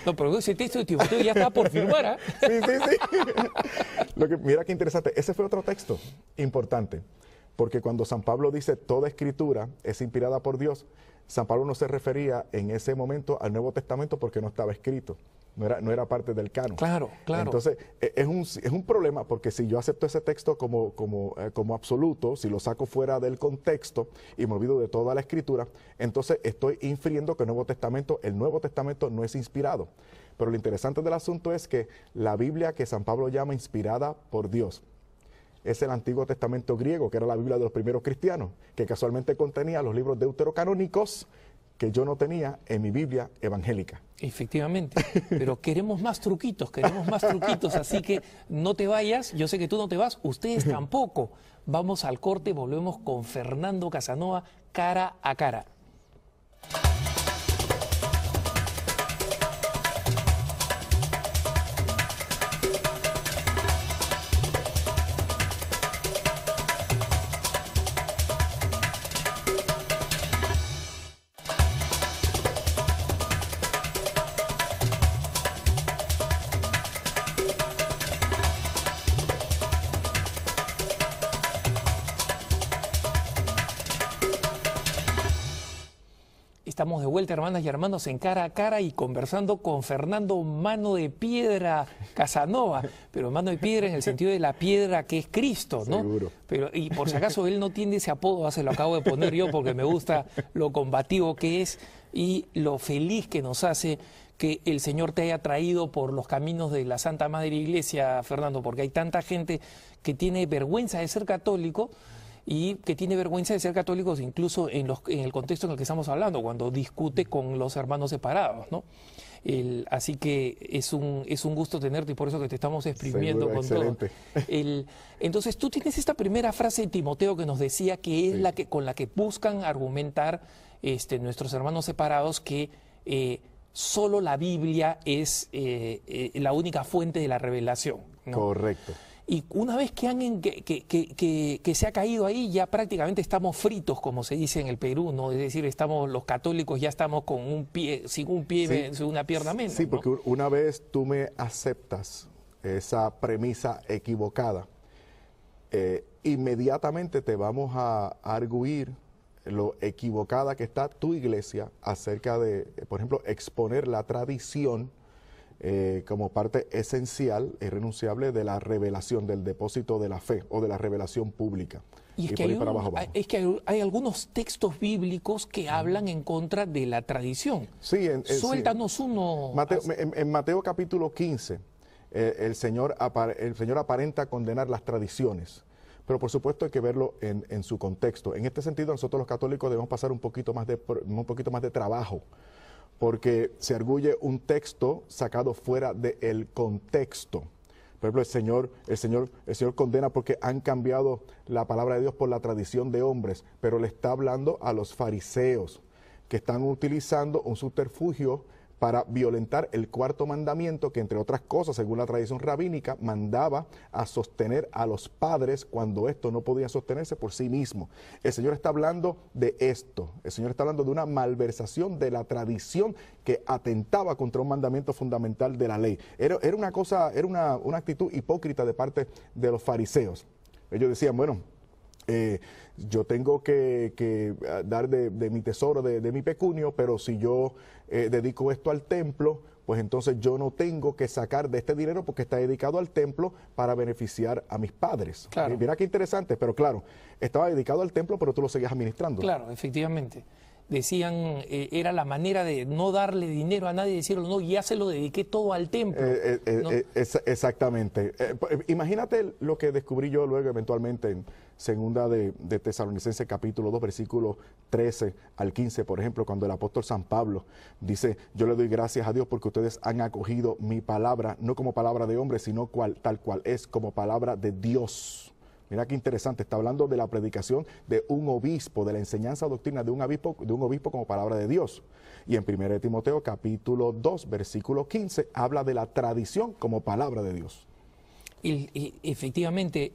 No, pero ese texto de Timoteo ya está por firmar, ¿ah? Sí. Mira qué interesante. Ese fue otro texto importante. Porque cuando San Pablo dice toda escritura es inspirada por Dios, San Pablo no se refería en ese momento al Nuevo Testamento porque no estaba escrito. No era parte del canon. Claro. Entonces, es un problema porque si yo acepto ese texto como absoluto, si lo saco fuera del contexto y me olvido de toda la escritura, entonces estoy infiriendo que el Nuevo Testamento no es inspirado. Pero lo interesante del asunto es que la Biblia que San Pablo llama inspirada por Dios es el Antiguo Testamento griego, que era la Biblia de los primeros cristianos, que casualmente contenía los libros deuterocanónicos que yo no tenía en mi Biblia evangélica. Efectivamente, pero queremos más truquitos, así que no te vayas, yo sé que tú no te vas, ustedes tampoco. Vamos al corte, volvemos con Fernando Casanova, cara a cara. Estamos de vuelta, hermanas y hermanos, en Cara a Cara y conversando con Fernando Mano de Piedra Casanova, pero mano de piedra en el sentido de la piedra que es Cristo, ¿no? Seguro. Pero, y por si acaso él no tiene ese apodo, se lo acabo de poner yo porque me gusta lo combativo que es y lo feliz que nos hace que el Señor te haya traído por los caminos de la Santa Madre Iglesia, Fernando, porque hay tanta gente que tiene vergüenza de ser católico y que tiene vergüenza de ser católicos incluso en el contexto en el que estamos hablando, cuando discute con los hermanos separados, ¿no? Así que es un gusto tenerte y por eso que te estamos exprimiendo. Seguro, con excelente. todo. Entonces tú tienes esta primera frase de Timoteo que nos decía que es con la que buscan argumentar nuestros hermanos separados que solo la Biblia es la única fuente de la revelación, ¿no? Correcto. Y una vez que se ha caído ahí, ya prácticamente estamos fritos, como se dice en el Perú, ¿no? Es decir, los católicos ya estamos con un pie, sin un pie, sin una pierna menos. Sí, porque ¿no? una vez tú me aceptas esa premisa equivocada, inmediatamente te vamos a arguir lo equivocada que está tu iglesia acerca de, por ejemplo, exponer la tradición como parte esencial e irrenunciable de la revelación, del depósito de la fe o de la revelación pública. Y es que hay algunos textos bíblicos que hablan en contra de la tradición. Sí, Suéltanos uno. En Mateo capítulo 15, el Señor aparenta condenar las tradiciones. Pero por supuesto hay que verlo en su contexto. En este sentido, nosotros los católicos debemos pasar un poquito más de trabajo, porque se arguye un texto sacado fuera del contexto. Por ejemplo, el Señor condena porque han cambiado la palabra de Dios por la tradición de hombres, pero le está hablando a los fariseos que están utilizando un subterfugio para violentar el cuarto mandamiento que, entre otras cosas, según la tradición rabínica, mandaba a sostener a los padres cuando esto no podía sostenerse por sí mismo. El Señor está hablando de esto. El Señor está hablando de una malversación de la tradición que atentaba contra un mandamiento fundamental de la ley. Era una actitud hipócrita de parte de los fariseos. Ellos decían, bueno, yo tengo que dar de mi tesoro, de mi pecunio, pero si yo dedico esto al templo, pues entonces yo no tengo que sacar de este dinero porque está dedicado al templo para beneficiar a mis padres. Claro. Mira qué interesante, pero claro, estaba dedicado al templo, pero tú lo seguías administrando. Claro, efectivamente. Decían, era la manera de no darle dinero a nadie y decirlo, no, ya se lo dediqué todo al templo. ¿No? Exactamente. Imagínate lo que descubrí yo luego eventualmente segunda de Tesalonicenses capítulo 2, versículo 13 al 15, por ejemplo, cuando el apóstol San Pablo dice, yo le doy gracias a Dios porque ustedes han acogido mi palabra, no como palabra de hombre, sino tal cual es, como palabra de Dios. Mira qué interesante, está hablando de la predicación de un obispo, de la enseñanza doctrina de un obispo como palabra de Dios. Y en 1 Timoteo capítulo 2, versículo 15, habla de la tradición como palabra de Dios. Efectivamente,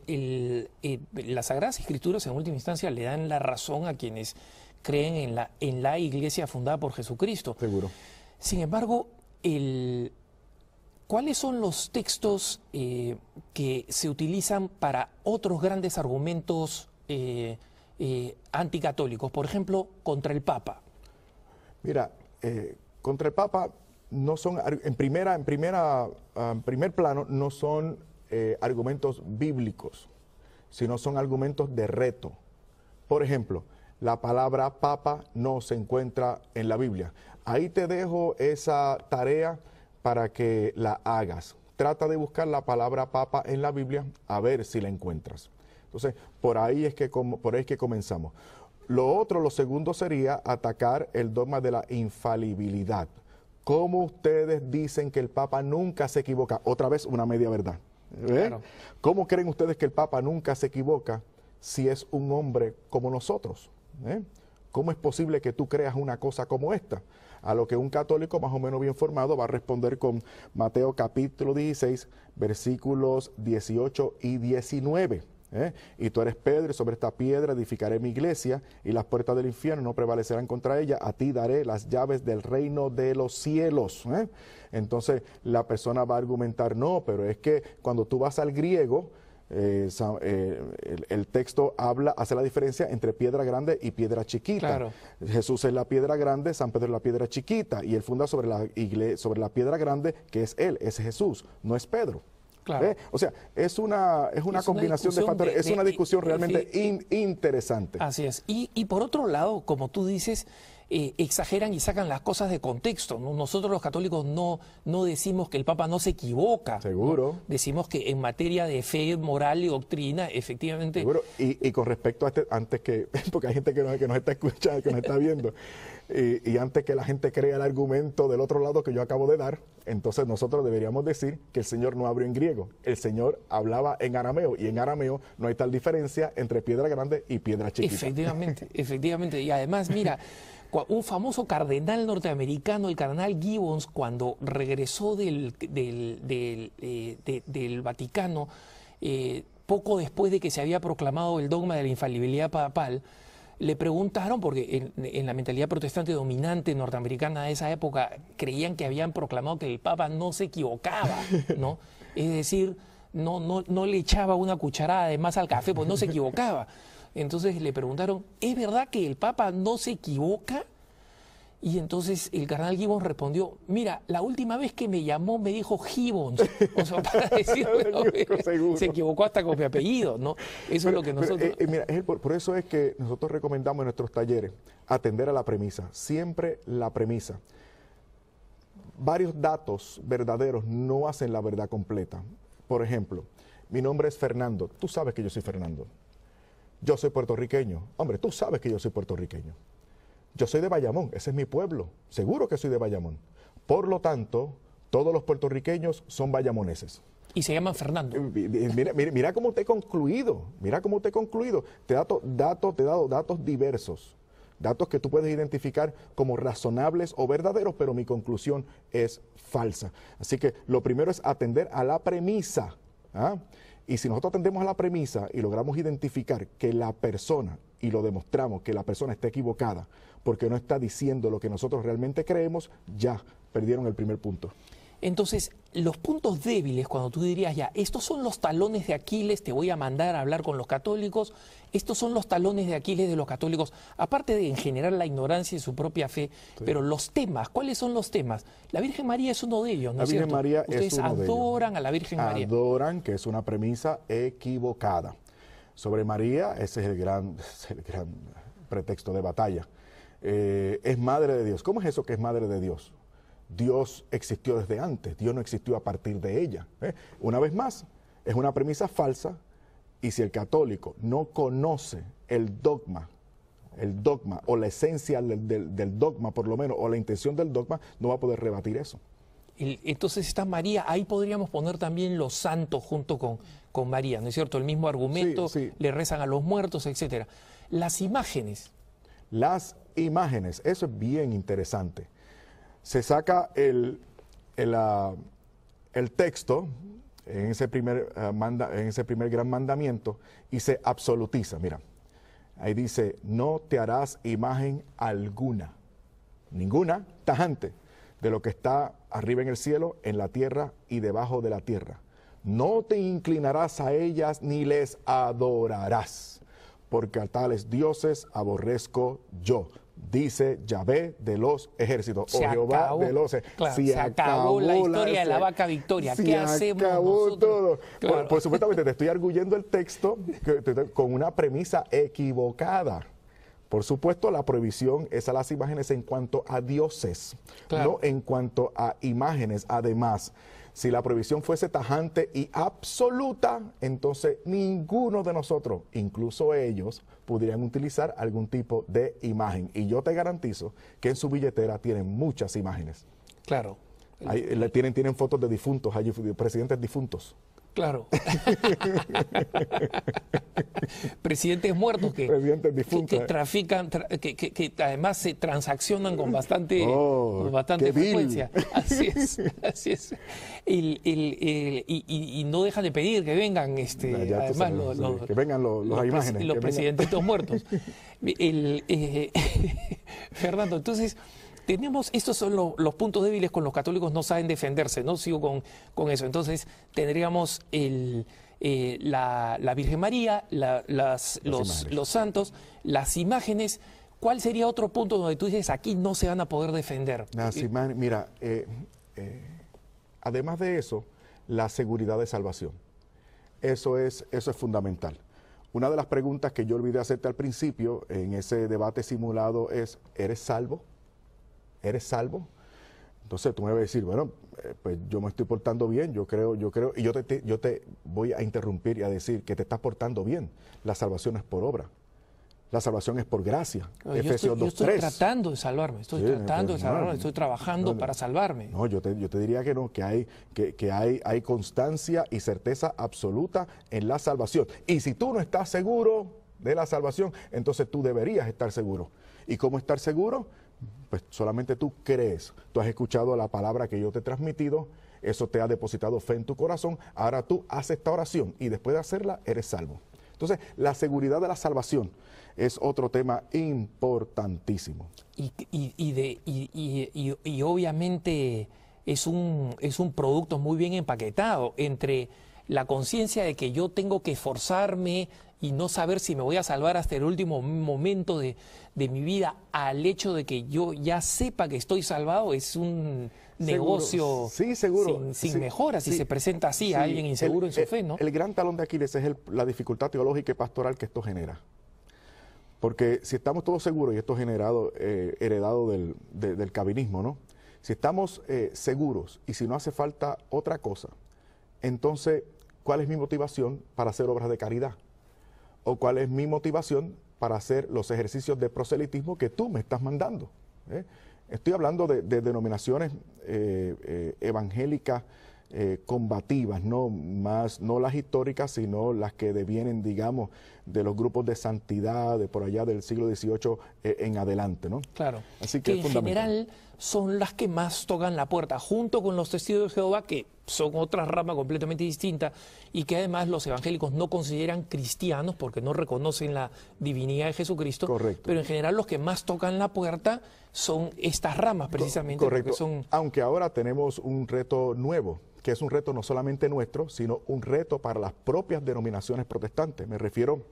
las Sagradas Escrituras en última instancia le dan la razón a quienes creen en la iglesia fundada por Jesucristo. Seguro. Sin embargo, ¿cuáles son los textos que se utilizan para otros grandes argumentos anticatólicos? Por ejemplo, contra el Papa. Mira, contra el Papa no son, en primer plano, no son argumentos bíblicos, sino son argumentos de reto. Por ejemplo, la palabra Papa no se encuentra en la Biblia. Ahí te dejo esa tarea para que la hagas. Trata de buscar la palabra Papa en la Biblia a ver si la encuentras. Entonces, por ahí es que comenzamos. Lo segundo sería atacar el dogma de la infalibilidad. ¿Cómo ustedes dicen que el Papa nunca se equivoca? Otra vez una media verdad. Claro. ¿Cómo creen ustedes que el Papa nunca se equivoca si es un hombre como nosotros? ¿Cómo es posible que tú creas una cosa como esta? A lo que un católico más o menos bien formado va a responder con Mateo capítulo 16, versículos 18 y 19. Y tú eres Pedro, y sobre esta piedra edificaré mi iglesia, y las puertas del infierno no prevalecerán contra ella. A ti daré las llaves del reino de los cielos. Entonces la persona va a argumentar, no, pero es que cuando tú vas al griego, el texto hace la diferencia entre piedra grande y piedra chiquita. Claro. Jesús es la piedra grande, San Pedro es la piedra chiquita, y él funda sobre la piedra grande, que es él, es Jesús, no es Pedro. Claro. O sea, es una combinación de factores, es una discusión realmente interesante. Así es. Y por otro lado, como tú dices, exageran y sacan las cosas de contexto, ¿no? Nosotros los católicos no decimos que el Papa no se equivoca. Seguro. ¿No? Decimos que en materia de fe, moral y doctrina, efectivamente... Seguro. Y con respecto a porque hay gente que nos está escuchando, que nos está viendo, y antes que la gente crea el argumento del otro lado que yo acabo de dar, entonces nosotros deberíamos decir que el Señor no habló en griego, el Señor hablaba en arameo, y en arameo no hay tal diferencia entre piedra grande y piedra chiquita. Efectivamente. Y además, mira, un famoso cardenal norteamericano, el cardenal Gibbons, cuando regresó del Vaticano, poco después de que se había proclamado el dogma de la infalibilidad papal, le preguntaron, porque en la mentalidad protestante dominante norteamericana de esa época creían que habían proclamado que el Papa no se equivocaba, ¿no? Es decir, no le echaba una cucharada de más al café, pues no se equivocaba. Entonces le preguntaron, ¿es verdad que el Papa no se equivoca? Y entonces el cardenal Gibbons respondió, mira, la última vez que me llamó me dijo Gibbons. O sea, para decir, se equivocó hasta con mi apellido, ¿no? Eso es lo que nosotros... mira, por eso es que nosotros recomendamos en nuestros talleres atender a la premisa, siempre la premisa. Varios datos verdaderos no hacen la verdad completa. Por ejemplo, mi nombre es Fernando, tú sabes que yo soy Fernando. Yo soy puertorriqueño, hombre, tú sabes que yo soy puertorriqueño. Yo soy de Bayamón, ese es mi pueblo, seguro que soy de Bayamón. Por lo tanto, todos los puertorriqueños son bayamoneses. Y se llaman Fernando. Mira cómo te he concluido, Te he dado datos diversos, datos que tú puedes identificar como razonables o verdaderos, pero mi conclusión es falsa. Así que lo primero es atender a la premisa. Y si nosotros atendemos a la premisa y logramos identificar que la persona, y lo demostramos que la persona está equivocada porque no está diciendo lo que nosotros realmente creemos, ya perdieron el primer punto. Entonces, los puntos débiles, cuando tú dirías ya, estos son los talones de Aquiles, te voy a mandar a hablar con los católicos, estos son los talones de Aquiles de los católicos, aparte de en general la ignorancia y su propia fe, sí. Pero los temas, ¿cuáles son los temas? La Virgen María es uno de ellos, ¿no es cierto? La Virgen María es uno de ellos. Ustedes adoran a la Virgen María. Adoran, que es una premisa equivocada. Sobre María, ese es el gran pretexto de batalla. Es madre de Dios. ¿Cómo es eso que es madre de Dios? Dios existió desde antes, Dios no existió a partir de ella. Una vez más, es una premisa falsa Y si el católico no conoce el dogma o la esencia del dogma, por lo menos, o la intención del dogma, no va a poder rebatir eso. Entonces está María, ahí podríamos poner también los santos junto con María, ¿no es cierto? El mismo argumento, Sí. le rezan a los muertos, etcétera. Las imágenes. Las imágenes, eso es bien interesante. Se saca el texto en ese primer gran mandamiento y se absolutiza. Mira, ahí dice, no te harás imagen alguna, ninguna, tajante, de lo que está arriba en el cielo, en la tierra y debajo de la tierra. No te inclinarás a ellas ni les adorarás, porque a tales dioses aborrezco yo, dice Yahvé de los ejércitos, o Jehová de los ejércitos. Claro, se acabó la historia de la vaca Victoria. ¿Qué hacemos nosotros? Todo. Claro. Por supuestamente te estoy arguyendo el texto con una premisa equivocada. Por supuesto, la prohibición es a las imágenes en cuanto a dioses, claro, no en cuanto a imágenes. Además, si la prohibición fuese tajante y absoluta, entonces ninguno de nosotros, incluso ellos, podrían utilizar algún tipo de imagen. Y yo te garantizo que en su billetera tienen muchas imágenes. Claro. Ahí, tienen fotos de difuntos, allí, de presidentes difuntos. Claro. Presidentes muertos que trafican, que además se transaccionan con bastante frecuencia. Así es, así es. Y no dejan de pedir que vengan, además, que vengan las imágenes. Los presidentitos muertos. Fernando, entonces, estos son los puntos débiles con los católicos no saben defenderse, ¿no? Sigo con eso. Entonces, tendríamos la Virgen María, los santos, las imágenes. ¿Cuál sería otro punto donde tú dices, aquí no se van a poder defender? Mira, además de eso, la seguridad de salvación. Eso es fundamental. Una de las preguntas que yo olvidé hacerte al principio en ese debate simulado es, ¿eres salvo? ¿Eres salvo? Entonces tú me vas a decir, bueno, pues yo me estoy portando bien, yo creo, y yo te voy a interrumpir y a decir que te estás portando bien. La salvación es por obra. La salvación es por gracia. Efesios 2:3. Yo estoy tratando de salvarme, estoy trabajando para salvarme. No, yo te diría que no, que hay constancia y certeza absoluta en la salvación. Y si tú no estás seguro de la salvación, entonces tú deberías estar seguro. ¿Y cómo estar seguro? Pues solamente tú crees. Tú has escuchado la palabra que yo te he transmitido, eso te ha depositado fe en tu corazón, ahora tú haces esta oración y después de hacerla eres salvo. Entonces, la seguridad de la salvación es otro tema importantísimo. Y obviamente es un producto muy bien empaquetado entre la conciencia de que yo tengo que esforzarme y no saber si me voy a salvar hasta el último momento de mi vida, al hecho de que yo ya sepa que estoy salvado, es un negocio sin mejora, si se presenta así a alguien inseguro en su fe, ¿no? El gran talón de Aquiles es la dificultad teológica y pastoral que esto genera. Porque si estamos todos seguros, y esto es heredado del calvinismo, ¿no? Si estamos seguros y si no hace falta otra cosa, entonces, ¿cuál es mi motivación para hacer obras de caridad? ¿O cuál es mi motivación para hacer los ejercicios de proselitismo que tú me estás mandando? Estoy hablando de denominaciones evangélicas combativas, no las históricas, sino las que devienen, digamos, de los grupos de santidad de por allá del siglo XVIII en adelante, ¿no? Claro. Así que en general son las que más tocan la puerta, junto con los testigos de Jehová, que son otra rama completamente distinta y que además los evangélicos no consideran cristianos porque no reconocen la divinidad de Jesucristo. Correcto. Pero en general los que más tocan la puerta son estas ramas precisamente. Correcto. Aunque ahora tenemos un reto nuevo, que es un reto no solamente nuestro, sino un reto para las propias denominaciones protestantes. Me refiero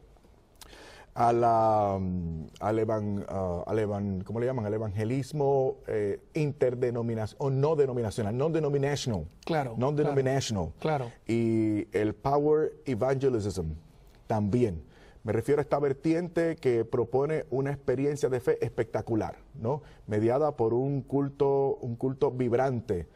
al evangelismo interdenominacional o no denominacional, non-denominational. Claro. Non-denominational. Claro. Y el power evangelism también. Me refiero a esta vertiente que propone una experiencia de fe espectacular, ¿no? Mediada por un culto vibrante,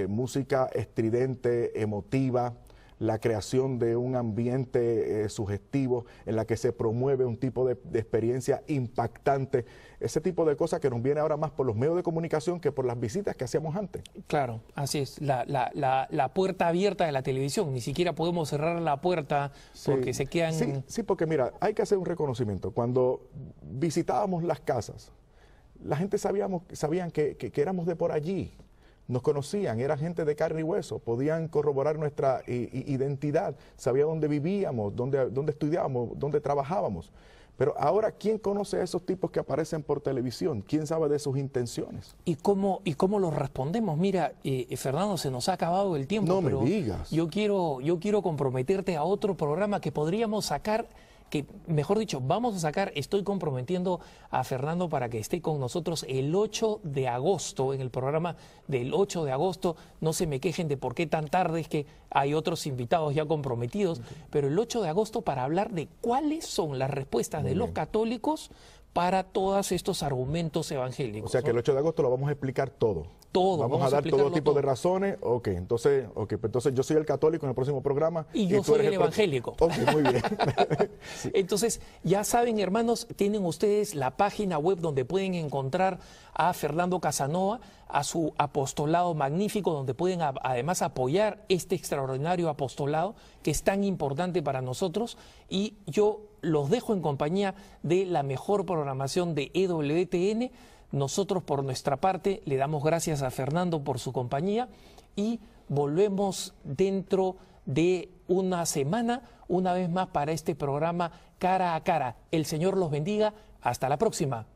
música estridente, emotiva, la creación de un ambiente sugestivo en la que se promueve un tipo de experiencia impactante, ese tipo de cosas que nos viene ahora más por los medios de comunicación que por las visitas que hacíamos antes. Claro, así es, la puerta abierta de la televisión, ni siquiera podemos cerrar la puerta porque se quedan... Sí, porque mira, hay que hacer un reconocimiento. Cuando visitábamos las casas, la gente sabían que éramos de por allí, nos conocían, era gente de carne y hueso, podían corroborar nuestra identidad, sabían dónde vivíamos, dónde estudiábamos, dónde trabajábamos. Pero ahora, ¿quién conoce a esos tipos que aparecen por televisión? ¿Quién sabe de sus intenciones? ¿Y cómo los respondemos? Mira, Fernando, se nos ha acabado el tiempo. No pero me digas. Yo quiero comprometerte a otro programa que podríamos sacar, que mejor dicho, vamos a sacar, estoy comprometiendo a Fernando para que esté con nosotros el 8 de agosto, en el programa del 8 de agosto. No se me quejen de por qué tan tarde, es que hay otros invitados ya comprometidos, pero el 8 de agosto para hablar de cuáles son las respuestas de los católicos para todos estos argumentos evangélicos. O sea que el 8 de agosto lo vamos a explicar todo. Todo. Vamos a dar todo tipo de razones. Ok, entonces yo soy el católico en el próximo programa. Y yo soy el evangélico. Ok, muy bien. Sí. Entonces, ya saben, hermanos, tienen ustedes la página web donde pueden encontrar a Fernando Casanova, a su apostolado magnífico, donde pueden además apoyar este extraordinario apostolado que es tan importante para nosotros. Y yo los dejo en compañía de la mejor programación de EWTN. Nosotros, por nuestra parte, le damos gracias a Fernando por su compañía y volvemos dentro de una semana, una vez más, para este programa Cara a Cara. El Señor los bendiga. Hasta la próxima.